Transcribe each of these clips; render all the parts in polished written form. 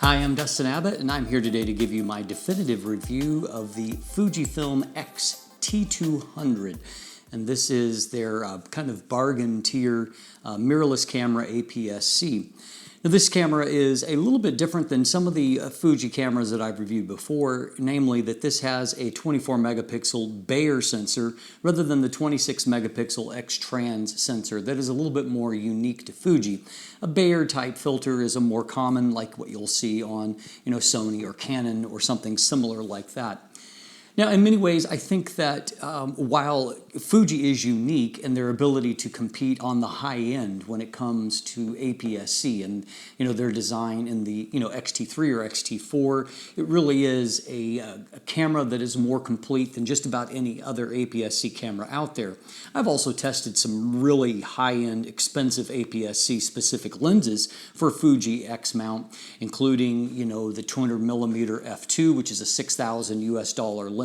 Hi, I'm Dustin Abbott, and I'm here today to give you my definitive review of the FUJIFILM X-T200. And this is their kind of bargain tier mirrorless camera APS-C. Now, this camera is a little bit different than some of the Fuji cameras that I've reviewed before, namely that this has a 24 megapixel Bayer sensor rather than the 26 megapixel X-Trans sensor that is a little bit more unique to Fuji. A Bayer type filter is a more common, like what you'll see on Sony or Canon or something similar like that. Now, in many ways, I think that while Fuji is unique in their ability to compete on the high end when it comes to APS-C and their design in the X-T3 or X-T4, it really is a camera that is more complete than just about any other APS-C camera out there. I've also tested some really high-end, expensive APS-C specific lenses for Fuji X mount, including the 200mm f2, which is a $6,000 lens,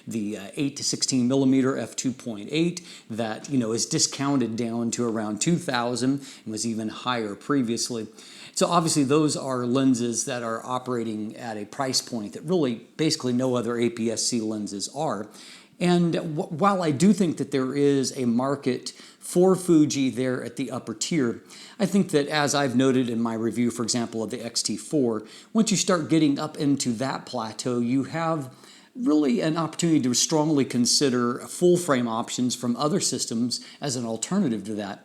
the 8 to 16 millimeter f2.8 that is discounted down to around $2,000 and was even higher previously. So obviously those are lenses that are operating at a price point that really basically no other APS-C lenses are. And while I do think that there is a market for Fuji there at the upper tier, I think that, as I've noted in my review, for example, of the X-T4, once you start getting up into that plateau, you have really an opportunity to strongly consider full-frame options from other systems as an alternative to that.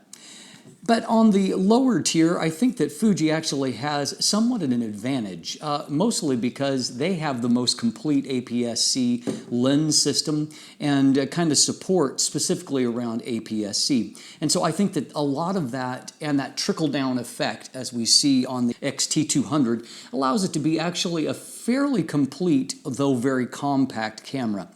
But on the lower tier, I think that Fuji actually has somewhat of an advantage, mostly because they have the most complete APS-C lens system and kind of support specifically around APS-C. And so I think that a lot of that and that trickle-down effect, as we see on the X-T200, allows it to be actually a fairly complete, though very compact camera.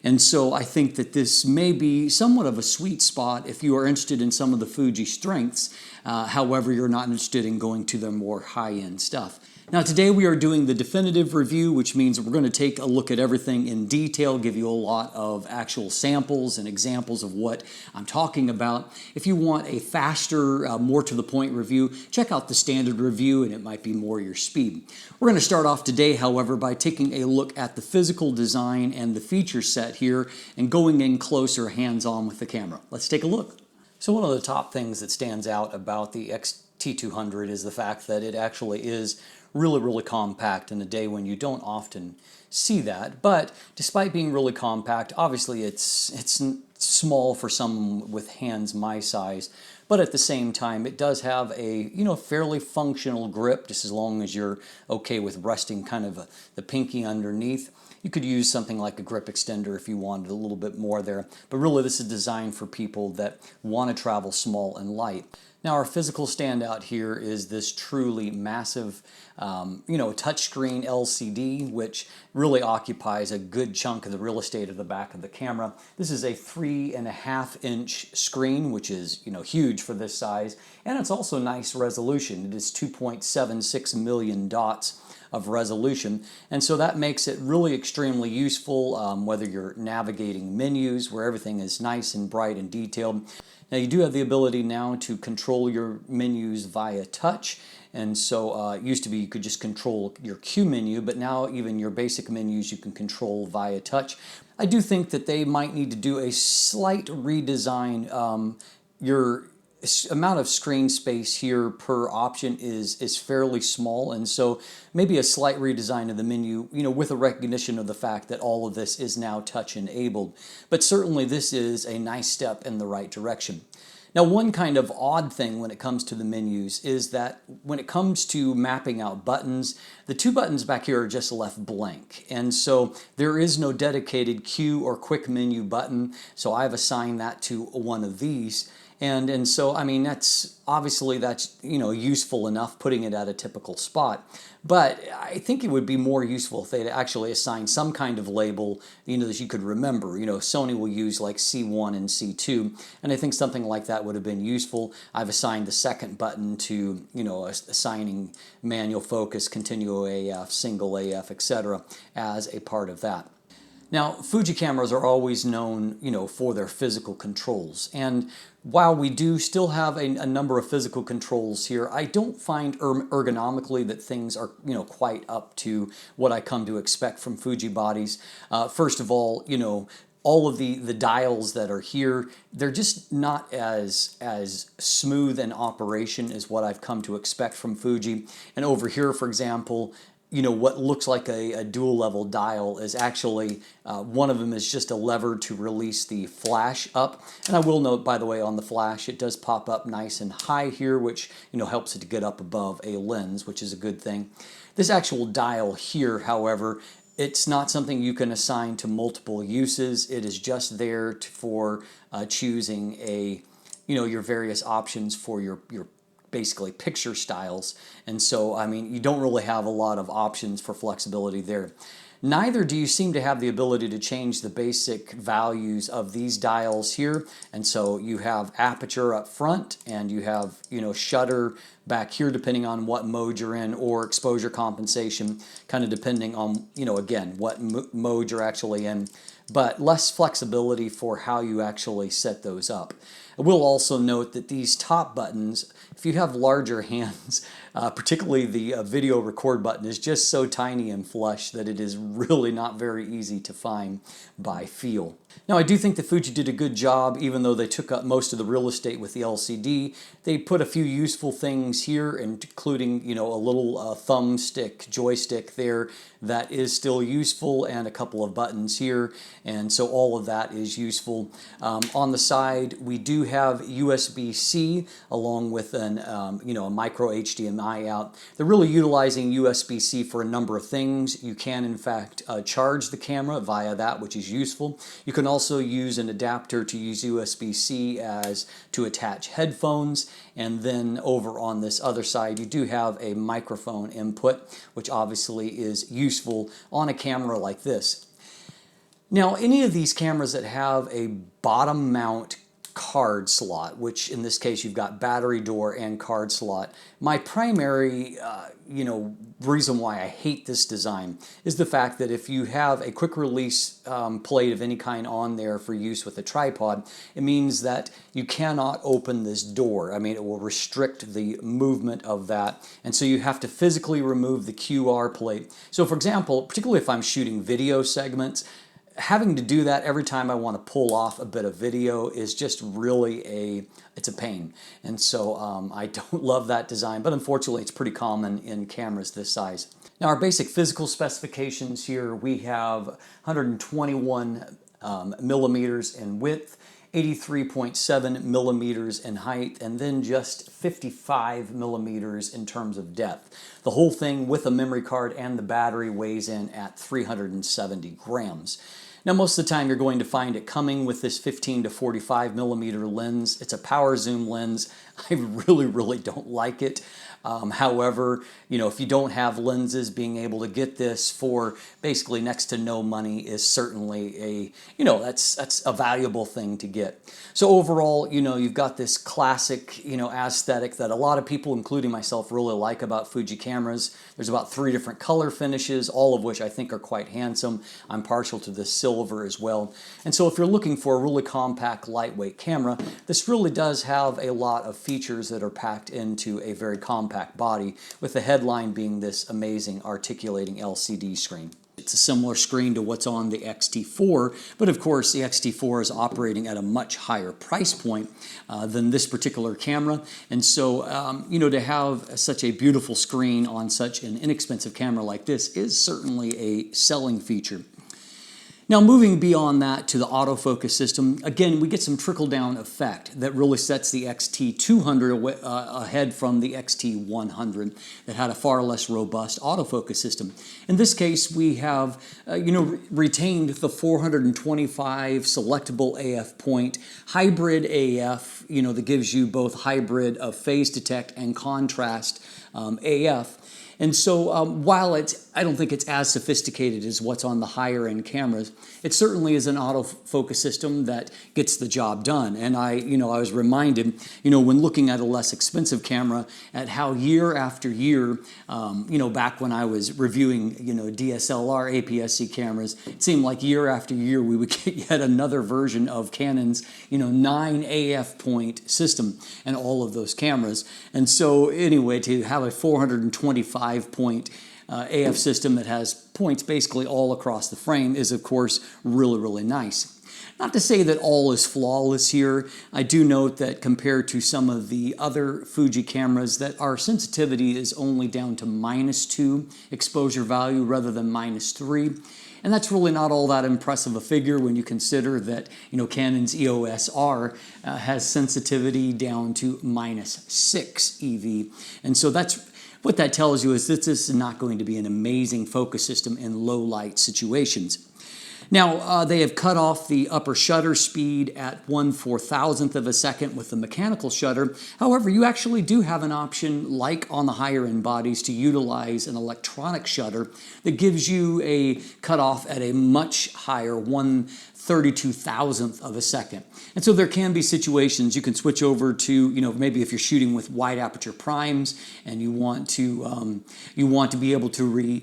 And so I think that this may be somewhat of a sweet spot if you are interested in some of the Fuji strengths, however you're not interested in going to their more high-end stuff. Now today we are doing the definitive review, which means we're going to take a look at everything in detail, give you a lot of actual samples and examples of what I'm talking about. If you want a faster, more to the point review, check out the standard review and it might be more your speed. We're going to start off today, however, by taking a look at the physical design and the feature set here and going in closer hands-on with the camera. Let's take a look. So one of the top things that stands out about the X-T200 is the fact that it actually is really compact in a day when you don't often see that. But despite being really compact, obviously it's small for someone with hands my size, but at the same time it does have a fairly functional grip, just as long as you're okay with resting kind of the pinky underneath. You could use something like a grip extender if you wanted a little bit more there, but really this is designed for people that want to travel small and light. Now our physical standout here is this truly massive touchscreen LCD, which really occupies a good chunk of the real estate of the back of the camera. This is a 3.5-inch screen, which is huge for this size, and it's also nice resolution. It is 2.76 million dots of resolution, and so that makes it really extremely useful whether you're navigating menus where everything is nice and bright and detailed. Now you do have the ability now to control your menus via touch, and so it used to be you could just control your Q menu, but now even your basic menus you can control via touch. I do think that they might need to do a slight redesign. Your amount of screen space here per option is fairly small, and so maybe a slight redesign of the menu, with a recognition of the fact that all of this is now touch enabled. But certainly this is a nice step in the right direction. Now, one kind of odd thing when it comes to the menus is that when it comes to mapping out buttons, the two buttons back here are just left blank. And so there is no dedicated Q or quick menu button, so I've assigned that to one of these. And so, I mean, that's useful enough, putting it at a typical spot. But I think it would be more useful if they'd actually assign some kind of label, that you could remember. Sony will use like C1 and C2, and I think something like that would have been useful. I've assigned the second button to, assigning manual focus, continual AF, single AF, etc. as a part of that. Now, Fuji cameras are always known, for their physical controls. And while we do still have a number of physical controls here, I don't find ergonomically that things are, quite up to what I come to expect from Fuji bodies. First of all of the dials that are here, they're just not as smooth in operation as what I've come to expect from Fuji. And over here, for example, what looks like a dual level dial is actually, one of them is just a lever to release the flash up. And I will note, by the way, on the flash, it does pop up nice and high here, which, helps it to get up above a lens, which is a good thing. This actual dial here, however, it's not something you can assign to multiple uses. It is just there for choosing your various options for your basically picture styles. And so, I mean, you don't really have a lot of options for flexibility there. Neither do you seem to have the ability to change the basic values of these dials here. And so you have aperture up front, and you have, shutter back here depending on what mode you're in, or exposure compensation, kind of depending on, again, what mode you're actually in, but less flexibility for how you actually set those up. I will also note that these top buttons, if you have larger hands, particularly the video record button, is just so tiny and flush that it is really not very easy to find by feel. Now, I do think that Fuji did a good job, even though they took up most of the real estate with the LCD. They put a few useful things here, including, a little thumbstick joystick there that is still useful, and a couple of buttons here, and so all of that is useful. On the side, we do have USB-C along with a micro HDMI out. They're really utilizing USB-C for a number of things. You can, in fact, charge the camera via that, which is useful. You can also use an adapter to use USB-C as to attach headphones. And then over on this other side, you do have a microphone input, which obviously is useful on a camera like this. Now, any of these cameras that have a bottom mount card slot, which in this case you've got battery door and card slot, my primary reason why I hate this design is the fact that if you have a quick release plate of any kind on there for use with a tripod, it means that you cannot open this door. I mean, it will restrict the movement of that, and so you have to physically remove the QR plate. So for example, particularly if I'm shooting video segments, having to do that every time I want to pull off a bit of video is just really it's a pain. And so I don't love that design, but unfortunately it's pretty common in cameras this size. Now, our basic physical specifications here, we have 121 millimeters in width, 83.7 millimeters in height, and then just 55 millimeters in terms of depth. The whole thing with a memory card and the battery weighs in at 370 grams. Now, most of the time you're going to find it coming with this 15 to 45 millimeter lens. It's a power zoom lens. I really don't like it. However, if you don't have lenses, being able to get this for basically next to no money is certainly that's a valuable thing to get. So overall, you've got this classic, aesthetic that a lot of people, including myself, really like about Fuji cameras. There's about 3 different color finishes, all of which I think are quite handsome. I'm partial to the silver as well. And so if you're looking for a really compact, lightweight camera, this really does have a lot of features that are packed into a very compact body, with the headline being this amazing articulating LCD screen. It's a similar screen to what's on the X-T4, but of course the X-T4 is operating at a much higher price point than this particular camera. And so, to have such a beautiful screen on such an inexpensive camera like this is certainly a selling feature. Now, moving beyond that to the autofocus system, again, we get some trickle-down effect that really sets the X-T200 ahead from the X-T100 that had a far less robust autofocus system. In this case, we have, retained the 425 selectable AF point, hybrid AF, that gives you both hybrid of phase detect and contrast AF. And so while I don't think it's as sophisticated as what's on the higher end cameras, it certainly is an autofocus system that gets the job done. And I was reminded, when looking at a less expensive camera, at how year after year, back when I was reviewing, DSLR APS-C cameras, it seemed like year after year we would get yet another version of Canon's, 9 AF point system and all of those cameras. And so anyway, to have a 425 point AF system that has points basically all across the frame is, of course, really, really nice. Not to say that all is flawless here. I do note that compared to some of the other Fuji cameras, that our sensitivity is only down to -2 exposure value rather than -3. And that's really not all that impressive a figure when you consider that, Canon's EOS R has sensitivity down to -6 EV. And so what that tells you is that this is not going to be an amazing focus system in low light situations. Now, they have cut off the upper shutter speed at 1/4000th of a second with the mechanical shutter. However, you actually do have an option, like on the higher end bodies, to utilize an electronic shutter that gives you a cutoff at a much higher 1/32,000th of a second. And so there can be situations you can switch over to, maybe if you're shooting with wide aperture primes and you want to be able to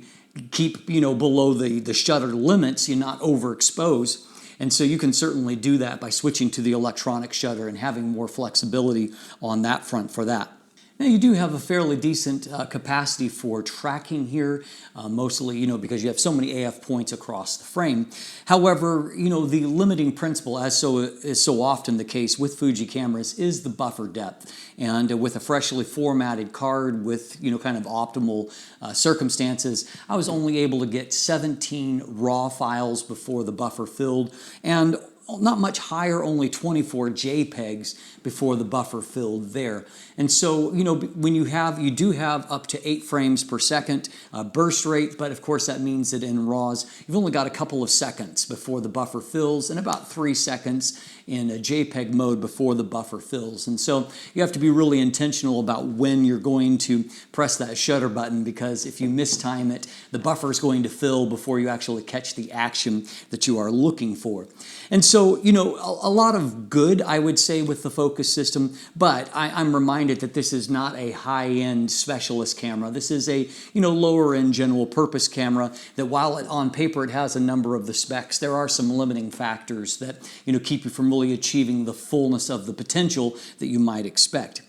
keep below the shutter limits, you're not overexposed. And so you can certainly do that by switching to the electronic shutter and having more flexibility on that front for that. Now you do have a fairly decent capacity for tracking here, mostly, because you have so many AF points across the frame. However, the limiting principle, as is so often the case with Fuji cameras, is the buffer depth. And with a freshly formatted card with, kind of optimal circumstances, I was only able to get 17 RAW files before the buffer filled, and not much higher, only 24 JPEGs before the buffer filled there. And so, when you do have up to 8 frames per second burst rate, but of course that means that in RAWs, you've only got a couple of seconds before the buffer fills and about 3 seconds in a JPEG mode before the buffer fills. And so you have to be really intentional about when you're going to press that shutter button, because if you mistime it, the buffer is going to fill before you actually catch the action that you are looking for. And so, a lot of good, I would say, with the focus system, but I'm reminded that this is not a high-end specialist camera. This is a, lower-end general purpose camera that, while on paper it has a number of the specs, there are some limiting factors that, keep you from really achieving the fullness of the potential that you might expect.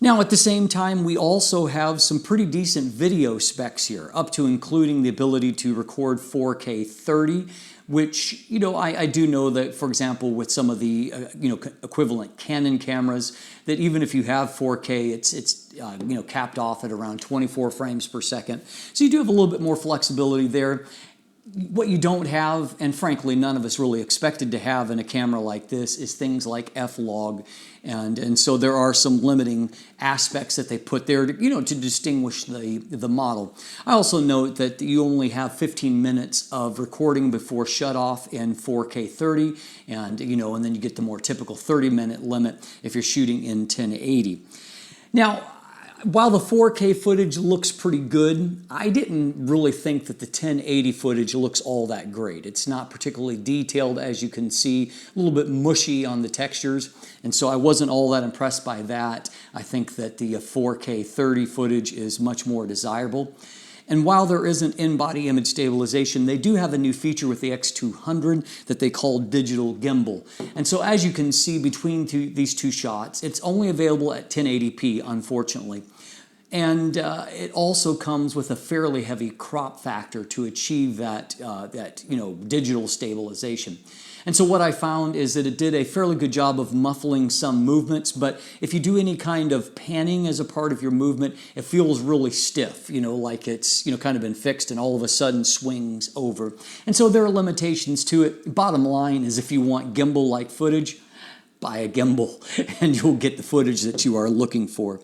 Now, at the same time, we also have some pretty decent video specs here, up to including the ability to record 4K 30, which, I do know that, for example, with some of the, equivalent Canon cameras, that even if you have 4K, it's capped off at around 24 frames per second. So you do have a little bit more flexibility there. What you don't have, and frankly none of us really expected to have in a camera like this, is things like F-log, and so there are some limiting aspects that they put there to, to distinguish the model. I also note that you only have 15 minutes of recording before shutoff in 4K 30, and and then you get the more typical 30-minute limit if you're shooting in 1080. Now, while the 4K footage looks pretty good, I didn't really think that the 1080 footage looks all that great. It's not particularly detailed, as you can see, a little bit mushy on the textures, and so I wasn't all that impressed by that. I think that the 4K 30 footage is much more desirable. And while there isn't in-body image stabilization, they do have a new feature with the X-200 that they call digital gimbal. And so as you can see between these two shots, it's only available at 1080p, unfortunately. And it also comes with a fairly heavy crop factor to achieve that, digital stabilization. And so what I found is that it did a fairly good job of muffling some movements, but if you do any kind of panning as a part of your movement, it feels really stiff, like it's, kind of been fixed and all of a sudden swings over. And so there are limitations to it. Bottom line is, if you want gimbal-like footage, buy a gimbal and you'll get the footage that you are looking for.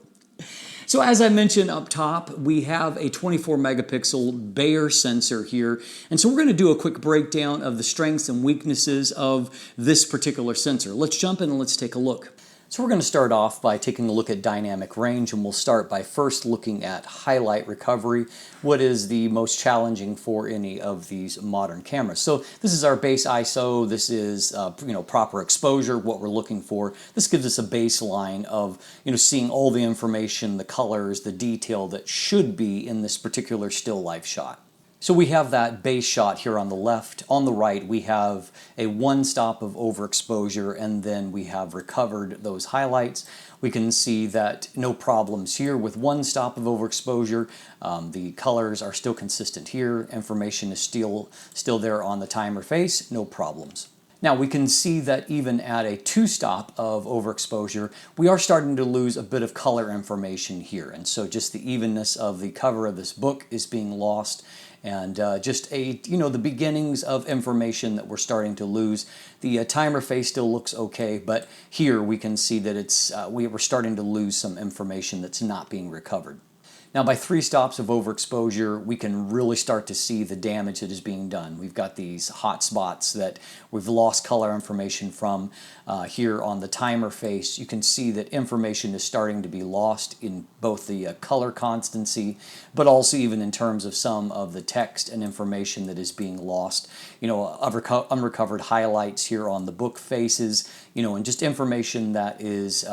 So as I mentioned up top, we have a 24 megapixel Bayer sensor here. And so we're going to do a quick breakdown of the strengths and weaknesses of this particular sensor. Let's jump in and let's take a look. So we're going to start off by taking a look at dynamic range, and we'll start by first looking at highlight recovery, what is the most challenging for any of these modern cameras. So this is our base ISO, this is proper exposure, what we're looking for. This gives us a baseline of seeing all the information, the colors, the detail that should be in this particular still life shot. So we have that base shot here on the left. On the right, we have a one stop of overexposure, and then we have recovered those highlights. We can see that no problems here with one stop of overexposure. The colors are still consistent here. Information is still there on the timer face, no problems. Now we can see that even at a two stop of overexposure, we are starting to lose a bit of color information here. And so just the evenness of the cover of this book is being lost, and just the beginnings of information that we're starting to lose. The timer face still looks okay, but here we can see that we're starting to lose some information that's not being recovered. Now by three stops of overexposure, we can really start to see the damage that is being done. We've got these hot spots that we've lost color information from. Here on the timer face, you can see that information is starting to be lost in both the color constancy, but also even in terms of some of the text and information that is being lost. Unrecovered highlights here on the book faces, and just information that is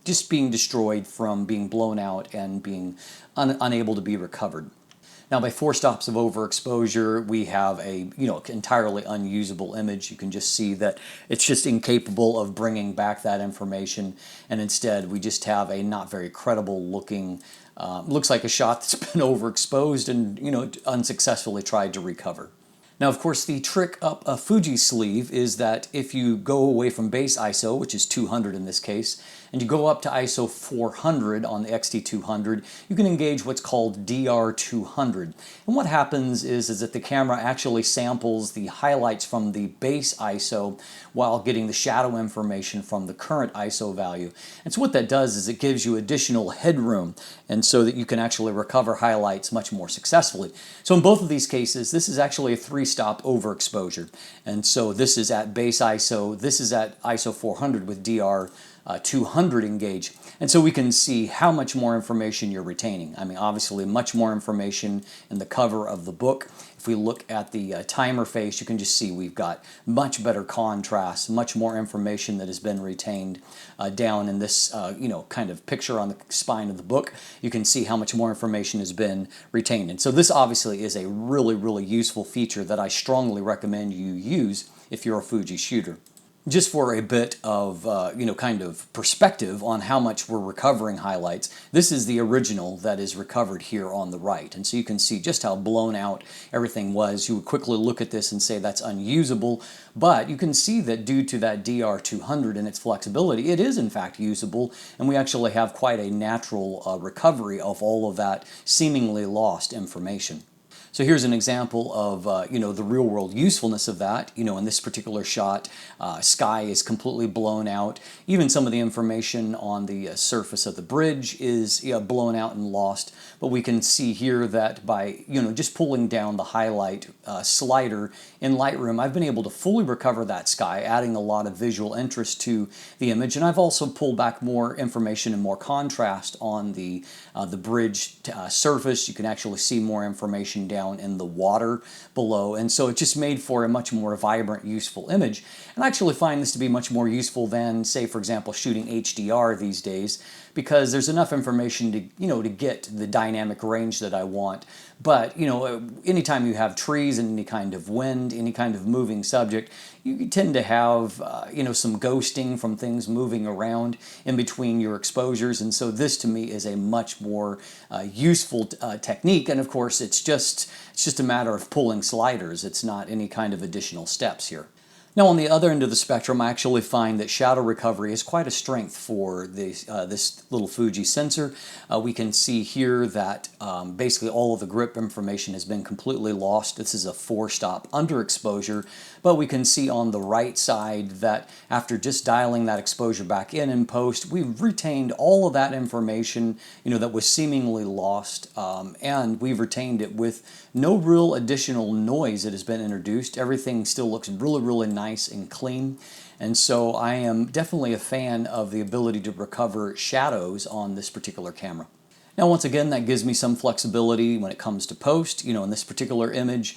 just being destroyed from being blown out and being unable to be recovered. Now by four stops of overexposure, we have a entirely unusable image. You can just see that it's just incapable of bringing back that information, and instead we just have a not very credible looking, looks like a shot that's been overexposed and unsuccessfully tried to recover. Now, of course, the trick up a Fuji sleeve is that if you go away from base ISO, which is 200 in this case, and you go up to ISO 400 on the X-T200, you can engage what's called DR200. And what happens is that the camera actually samples the highlights from the base ISO while getting the shadow information from the current ISO value. And so what that does is it gives you additional headroom, and so that you can actually recover highlights much more successfully. So in both of these cases, this is actually a three-stop overexposure. And so this is at base ISO, this is at ISO 400 with DR200 engage. And so we can see how much more information you're retaining. I mean, obviously much more information in the cover of the book. If we look at the timer face, you can just see we've got much better contrast, much more information that has been retained down in this kind of picture on the spine of the book. You can see how much more information has been retained. And so this obviously is a really, really useful feature that I strongly recommend you use if you're a Fuji shooter. Just for a bit of, kind of perspective on how much we're recovering highlights, this is the original that is recovered here on the right. And so you can see just how blown out everything was. You would quickly look at this and say that's unusable, but you can see that due to that DR200 and its flexibility, it is in fact usable, and we actually have quite a natural recovery of all of that seemingly lost information. So here's an example of the real-world usefulness of that. In this particular shot, sky is completely blown out. Even some of the information on the surface of the bridge is blown out and lost. But we can see here that by just pulling down the highlight slider in Lightroom, I've been able to fully recover that sky, adding a lot of visual interest to the image. And I've also pulled back more information and more contrast on the bridge surface. You can actually see more information down in the water below, and so it just made for a much more vibrant, useful image. And I actually find this to be much more useful than, say, for example, shooting HDR these days, because there's enough information to get the dynamic range that I want. But anytime you have trees and any kind of wind, any kind of moving subject, you tend to have some ghosting from things moving around in between your exposures. And so this to me is a much more useful technique. And of course, it's just a matter of pulling sliders. It's not any kind of additional steps here. Now on the other end of the spectrum, I actually find that shadow recovery is quite a strength for this little Fuji sensor. We can see here that basically all of the grip information has been completely lost. This is a 4-stop underexposure, but we can see on the right side that after just dialing that exposure back in post, we've retained all of that information that was seemingly lost, and we've retained it with no real additional noise that has been introduced. Everything still looks really, really nice nice and clean. And so I am definitely a fan of the ability to recover shadows on this particular camera. Now, once again, that gives me some flexibility when it comes to post. You know, in this particular image,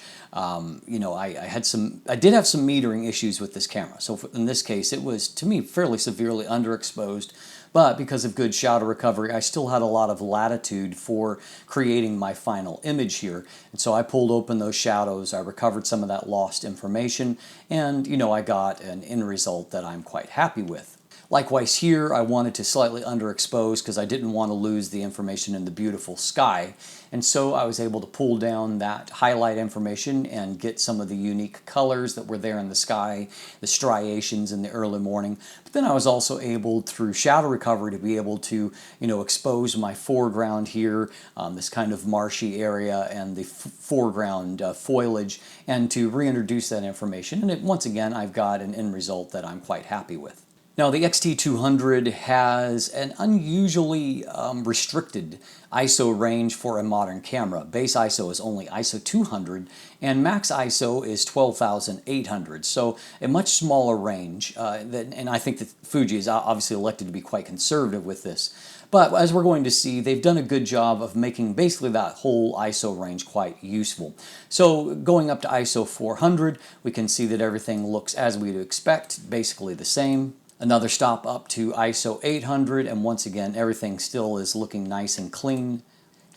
you know, I did have some metering issues with this camera. So in this case, it was, to me, fairly severely underexposed. But because of good shadow recovery, I still had a lot of latitude for creating my final image here. And so I pulled open those shadows, I recovered some of that lost information, and, you know, I got an end result that I'm quite happy with. Likewise here, I wanted to slightly underexpose because I didn't want to lose the information in the beautiful sky. And so I was able to pull down that highlight information and get some of the unique colors that were there in the sky, the striations in the early morning. But then I was also able, through shadow recovery, to be able to, you know, expose my foreground here, this kind of marshy area, and the foreground foliage, and to reintroduce that information. And once again, I've got an end result that I'm quite happy with. Now, the X-T200 has an unusually restricted ISO range for a modern camera. Base ISO is only ISO 200, and max ISO is 12,800, so a much smaller range. And I think that Fuji is obviously elected to be quite conservative with this. But as we're going to see, they've done a good job of making basically that whole ISO range quite useful. So going up to ISO 400, we can see that everything looks as we'd expect, basically the same. Another stop up to ISO 800, and once again, everything still is looking nice and clean.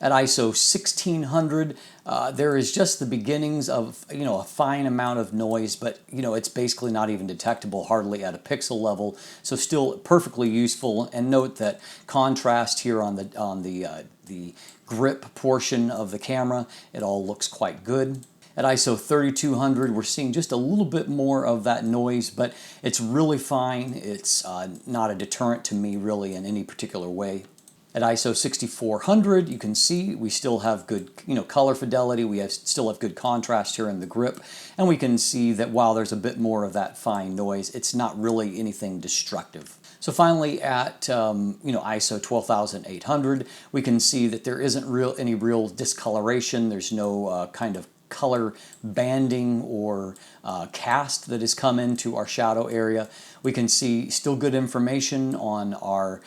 At ISO 1600, there is just the beginnings of, you know, a fine amount of noise, but, you know, it's basically not even detectable hardly at a pixel level, so still perfectly useful. And note that contrast here on the grip portion of the camera, it all looks quite good. At ISO 3200, we're seeing just a little bit more of that noise, but it's really fine. It's not a deterrent to me really in any particular way. At ISO 6400, you can see we still have good, you know, color fidelity. We still have good contrast here in the grip, and we can see that while there's a bit more of that fine noise, it's not really anything destructive. So finally, at you know, ISO 12,800, we can see that there isn't any real discoloration. There's no kind of color banding or cast that has come into our shadow area. We can see still good information on our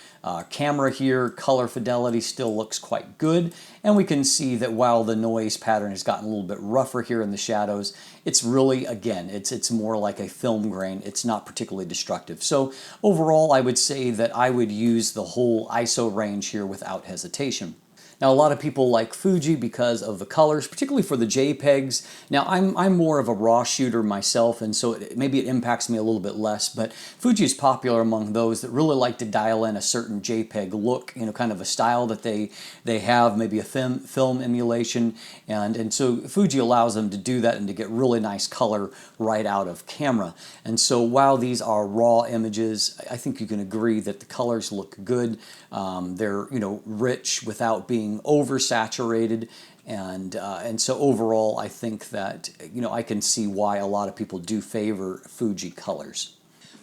camera here. Color fidelity still looks quite good, and we can see that while the noise pattern has gotten a little bit rougher here in the shadows, it's really, again, it's more like a film grain. It's not particularly destructive. So overall, I would say that I would use the whole ISO range here without hesitation. Now, a lot of people like Fuji because of the colors, particularly for the JPEGs. Now, I'm more of a RAW shooter myself, and so maybe it impacts me a little bit less, but Fuji is popular among those that really like to dial in a certain JPEG look, you know, kind of a style that they have, maybe a film emulation, and so Fuji allows them to do that and to get really nice color right out of camera. And so while these are raw images, I think you can agree that the colors look good. They're, you know, rich without being oversaturated, and so overall I think that, you know, I can see why a lot of people do favor Fuji colors.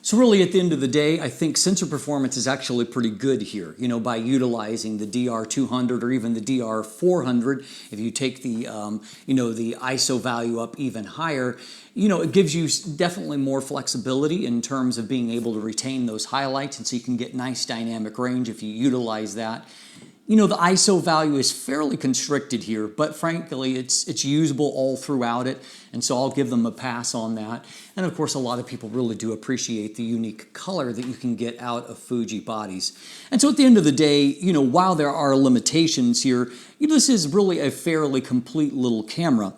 So really, at the end of the day, I think sensor performance is actually pretty good here, you know, by utilizing the DR200 or even the DR400. If you take the, you know, the ISO value up even higher, you know, it gives you definitely more flexibility in terms of being able to retain those highlights, and so you can get nice dynamic range if you utilize that. You know, the ISO value is fairly constricted here, but frankly, it's usable all throughout it, and so I'll give them a pass on that. And of course, a lot of people really do appreciate the unique color that you can get out of Fuji bodies. And so at the end of the day, you know, while there are limitations here, you know, this is really a fairly complete little camera.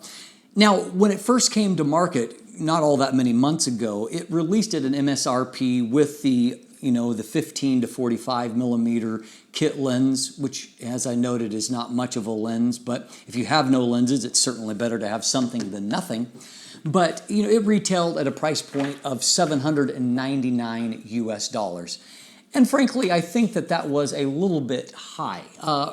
Now, when it first came to market, not all that many months ago, it released at an MSRP with the, you know, the 15 to 45 millimeter kit lens, which, as I noted, is not much of a lens, but if you have no lenses, it's certainly better to have something than nothing. But, you know, it retailed at a price point of $799 US. And frankly, I think that that was a little bit high.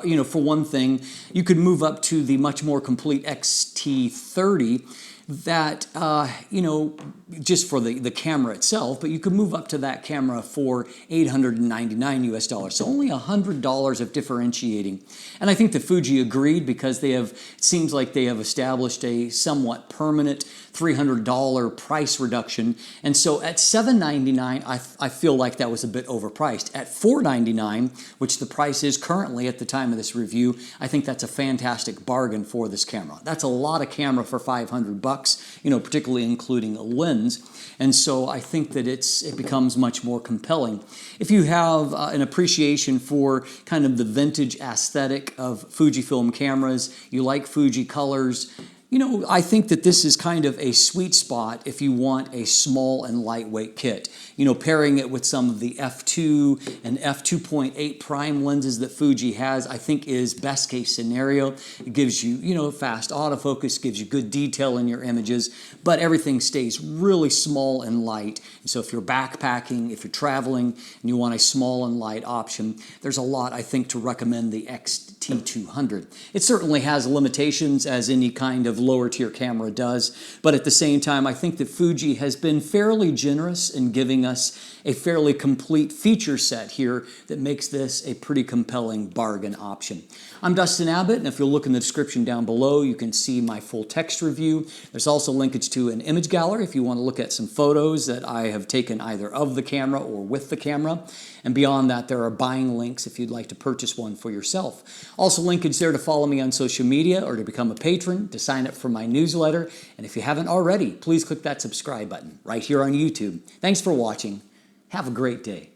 You know, for one thing, you could move up to the much more complete X-T30, that, you know, just for the camera itself, but you could move up to that camera for $899 US. So only $100 of differentiating. And I think that Fuji agreed because it seems like they have established a somewhat permanent $300 price reduction. And so at $799, I feel like that was a bit overpriced. At $499, which the price is currently at the time of this review, I think that's a fantastic bargain for this camera. That's a lot of camera for 500 bucks, you know, particularly including a lens. And so I think that it becomes much more compelling. If you have an appreciation for kind of the vintage aesthetic of Fujifilm cameras, you like Fuji colors, you know, I think that this is kind of a sweet spot if you want a small and lightweight kit. You know, pairing it with some of the f2 and f2.8 prime lenses that Fuji has, I think is best case scenario. It gives you, you know, fast autofocus, gives you good detail in your images, but everything stays really small and light. And so if you're backpacking, if you're traveling, and you want a small and light option, there's a lot, I think, to recommend the X-T200. It certainly has limitations, as any kind of lower tier camera does, but at the same time, I think that Fuji has been fairly generous in giving us a fairly complete feature set here that makes this a pretty compelling bargain option. I'm Dustin Abbott, and if you'll look in the description down below, you can see my full text review. There's also linkage to an image gallery if you want to look at some photos that I have taken either of the camera or with the camera. And beyond that, there are buying links if you'd like to purchase one for yourself. Also linkage there to follow me on social media or to become a patron, to sign up for my newsletter. And if you haven't already, please click that subscribe button right here on YouTube. Thanks for watching. Have a great day.